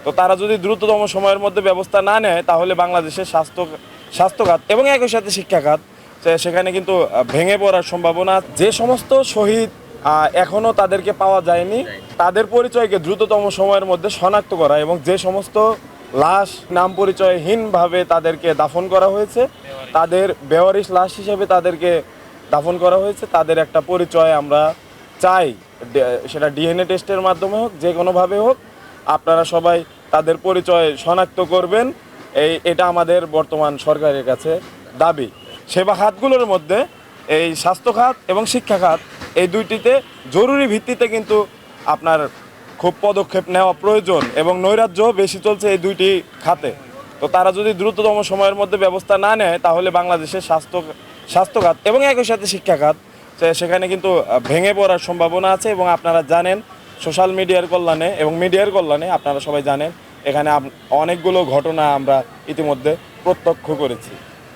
তো তারা যদি দ্রুততম সময়ের মধ্যে ব্যবস্থা না নেয় তাহলে বাংলাদেশের স্বাস্থ্য খাত এবং একই সাথে শিক্ষা খাত সেখানে কিন্তু ভেঙে পড়ার সম্ভাবনা। যে সমস্ত শহীদ এখনও তাদেরকে পাওয়া যায়নি তাদের পরিচয়কে দ্রুততম সময়ের মধ্যে শনাক্ত করা এবং যে সমস্ত লাশ নাম পরিচয়হীনভাবে তাদেরকে দাফন করা হয়েছে, তাদের বেওয়ারিশ লাশ হিসেবে তাদেরকে দাফন করা হয়েছে, তাদের একটা পরিচয় আমরা চাই। সেটা ডিএনএ টেস্টের মাধ্যমে হোক, যে কোনোভাবে হোক, আপনারা সবাই তাদের পরিচয় শনাক্ত করবেন। এটা আমাদের বর্তমান সরকারের কাছে দাবি। সেবা খাতগুলোর মধ্যে এই স্বাস্থ্য খাত এবং শিক্ষা খাত, এই দুইটিতে জরুরি ভিত্তিতে কিন্তু আপনার খুব পদক্ষেপ নেওয়া প্রয়োজন এবং নৈরাজ্য বেশি চলছে এই দুইটি খাতে। তো তারা যদি দ্রুততম সময়ের মধ্যে ব্যবস্থা না নেয় তাহলে বাংলাদেশের স্বাস্থ্য খাত এবং একই সাথে শিক্ষা খাত সেখানে কিন্তু ভেঙে পড়ার সম্ভাবনা আছে। এবং আপনারা জানেন সোশ্যাল মিডিয়ার কল্যাণে এবং মিডিয়ার কল্যাণে আপনারা সবাই জানেন এখানে অনেকগুলো ঘটনা আমরা ইতিমধ্যে প্রত্যক্ষ করেছি।